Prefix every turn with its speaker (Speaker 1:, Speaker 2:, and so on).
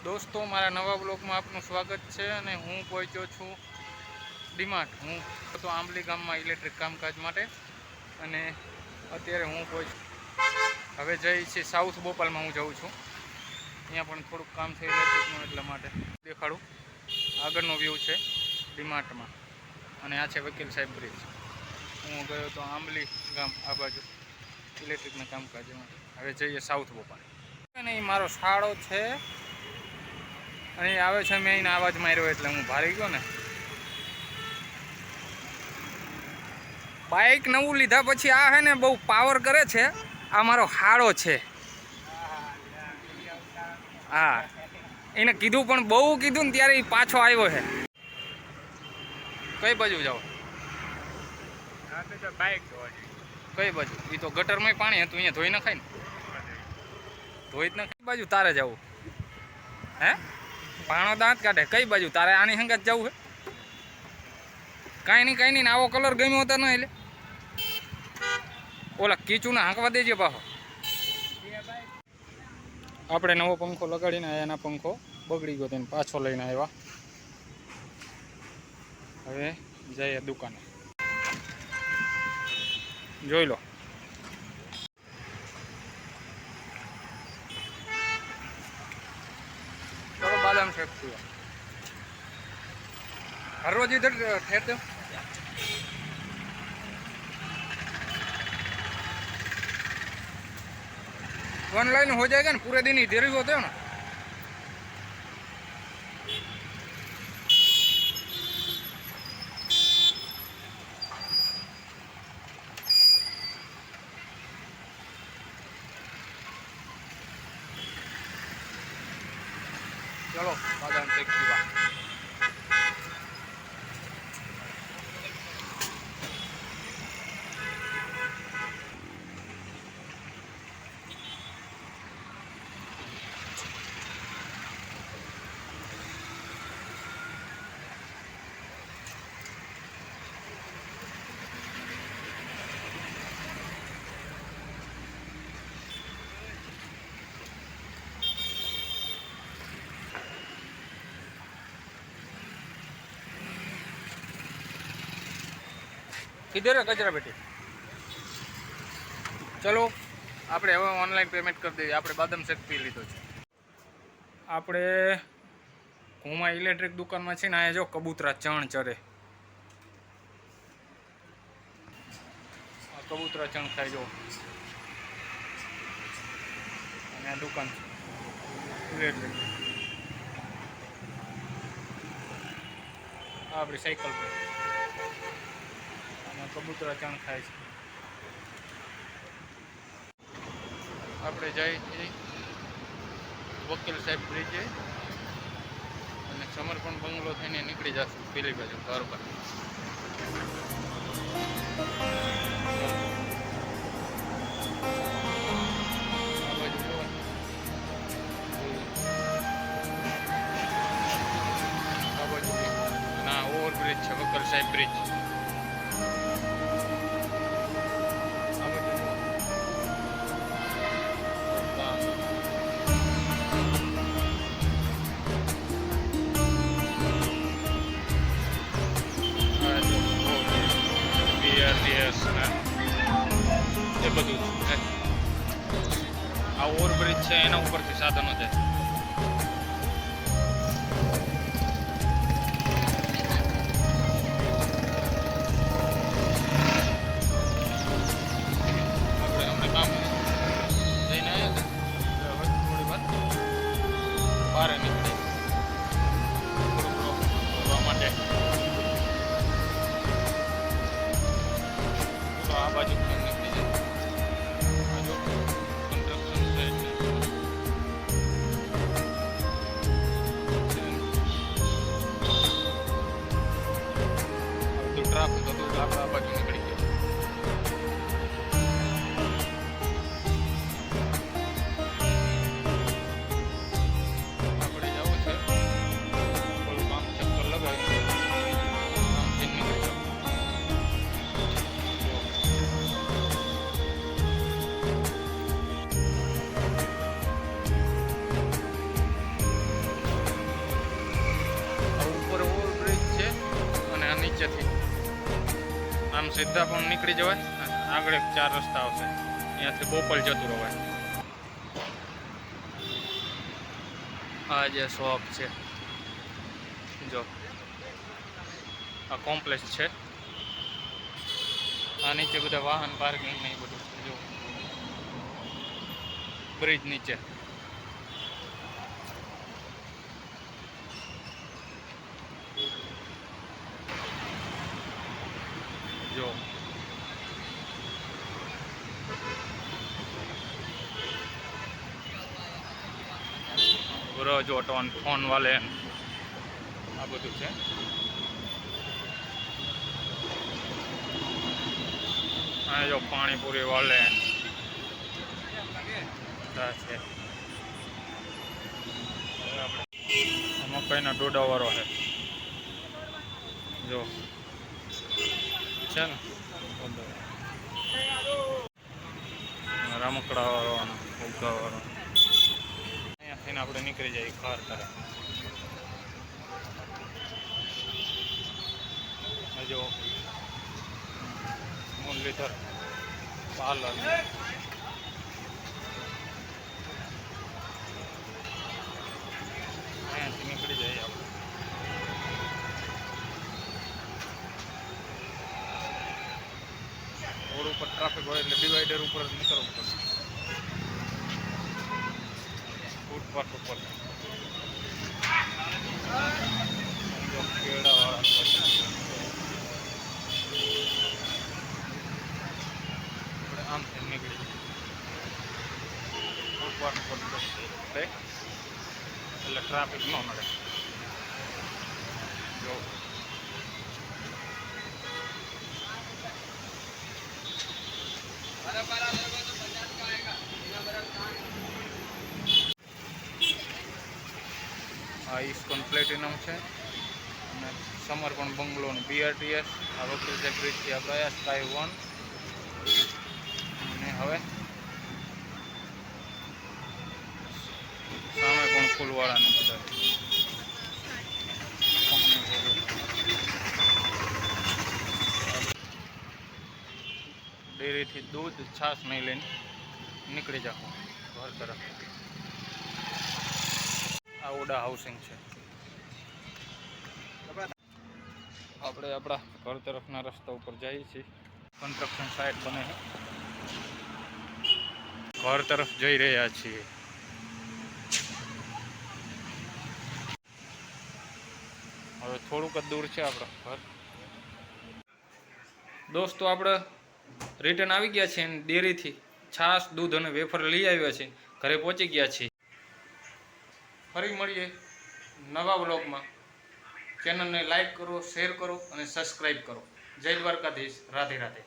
Speaker 1: દોસ્તો, મારા નવા બ્લોગમાં આપનું સ્વાગત છે અને હું પહોંચ્યો છું ડીમાર્ટ. હું તો આંબલી ગામમાં ઇલેક્ટ્રિક કામકાજ માટે અને અત્યારે હું હવે જઈ છે સાઉથ બોપાલમાં હું જાઉં છું. અહીંયા પણ થોડુંક કામ છે ઇલેક્ટ્રિકનું, એટલા માટે દેખાડું. આગળનો વ્યૂ છે ડીમાર્ટમાં અને આ છે વકીલ સાહેબ બ્રિજ. હું ગયો તો આંબલી ગામ આ બાજુ ઇલેક્ટ્રિકના કામકાજ માટે. હવે જઈએ સાઉથ બોપાલ. અને એ મારો શાળો છે, અહીં આવે છે. મેં એને અવાજ માર્યો એટલે હું ભારી ગયો ને. બાઇક નવું લીધા પછી આ હે ને બહુ પાવર કરે છે. આ મારો હાડો છે. હા, એને કીધું પણ બહુ કીધું ને ત્યારે એ પાછો આવ્યો છે. કઈ બાજુ જાઓ?
Speaker 2: બાઇક
Speaker 1: કઈ બાજુ? એ તો ગટરમાં પાણી હતું, અહીંયા ધોઈ નખાય ને. ધોઈ જ નખાય. કઈ બાજુ તારે જવું હે? પાણો દાંત કાઢે. કઈ બાજુ તારે? આની સંગાત જવું હે? કાંઈ નહીં આવો કલર ગમ્યો હતો ને એટલે ઓલા કીચુને હાંકવા દેજે પાછો. આપણે નવો પંખો લગાડીને એના પંખો બગડી ગયો તેને પાછો લઈને આવ્યા. હવે જઈએ દુકાને, જોઈ લો. चलो बादाम शेक हुआ हर रोज इधर ठहरते हो? ऑनलाइन हो जाएगा ना? पूरे दिन इधर ही होते हो ना? चलो बादाम शेक पीवा. किधर है कचरा पेटी? चलो આપણે હવે ઓનલાઈન પેમેન્ટ કરી દઈએ. આપણે બાદામ શેક પી લીધો છે. આપણે ઘુમા ઇલેક્ટ્રિક દુકાનમાં છે ને, અહીંયા જો કબૂતરા ચણ ચરે. આ કબૂતરા ચણ ખાય જો. અને આ દુકાન ઇલેક્ટ્રિક. આ આપણી સાયકલ પર કબૂતરા ચણ ખાય છે. આપણે જઈ વકીલ સાહેબ બ્રિજે અને સમર્પણ બંગલો થઈને નીકળી જશું પેલી બાજુ ઘર પર. આ બાજુ ના ઓવરબ્રિજ છે, વકીલ સાહેબ બ્રિજ. એ બધું આ ઓવરબ્રિજ છે, એના ઉપરથી સાધનો છે. આપણે હમણાં કામ જઈને આવ્યા હતા, હવે થોડી વાર બહાર નીકળી ફરવા માટે. તો આ બાજુ નીકળી જાય. ટ્રાફિક હતું એટલે આપણે આ બાજુ નીકળી ગયા. આપણે જવું છે આમ સીધા પણ નીકળી જવાય, આગળ એક 4 રસ્તા આવશે, અહીંયાથી બોપલ જતું રહેવાય. આ જે શોપ છે જો, આ કોમ્પ્લેક્સ છે. આ નીચે બધા વાહન પાર્કિંગ ને એ બધું છે જો, બ્રિજ નીચે. जो जो फोन वाले आ बधु है। जो पानीपुरी वाले मकई ना डोडा वाળો है जो रमकड़ा वाળો फुग्गा वाળો અહીંયાથી આપણે નીકળી જઈએ કાર તરફ. જો મુરલીધર પાર્લર અહીંયાથી નીકળી જઈએ આપણે. રોડ ઉપર ટ્રાફિક હોય એટલે ડિવાઈડર ઉપર નીકળવું પડે, ફૂટપાથ ઉપર. આમ નીકળી ફૂટપાથ ઉપર એટલે ટ્રાફિક ન મળે. જો આ ઇસ્કોન પ્લેટિનમ છે અને સમર્પણ બંગલોનું BRTS. આ વકીલ છે બ્રિજથી આપણે આવ્યા સ્કાય 1 અને હવે સામે પણ ફૂલવાળાનું બધા ડેરીથી દૂધ છાશ નહીં લઈને નીકળી જાઓ ઘર તરફ. આ ઓડા હાઉસિંગ છે. આપણે આપણા ઘર તરફના રસ્તા ઉપર જઈએ છીએ. કન્સ્ટ્રક્શન સાઇટ બને છે, ઘર તરફ જઈ રહ્યા છીએ. હવે થોડુંક જ દૂર છે આપણું ઘર. દોસ્તો આપણે રિટર્ન આવી ગયા છીએ ડેરીથી છાશ દૂધ અને વેફર લઈ આવ્યા છે, ઘરે પહોંચી ગયા છીએ. ફરી મળીએ નવા વ્લોગમાં. ચેનલને લાઈક કરો, શેર કરો અને સબસ્ક્રાઈબ કરો. જય દ્વારકાધીશ. રાધે રાધે.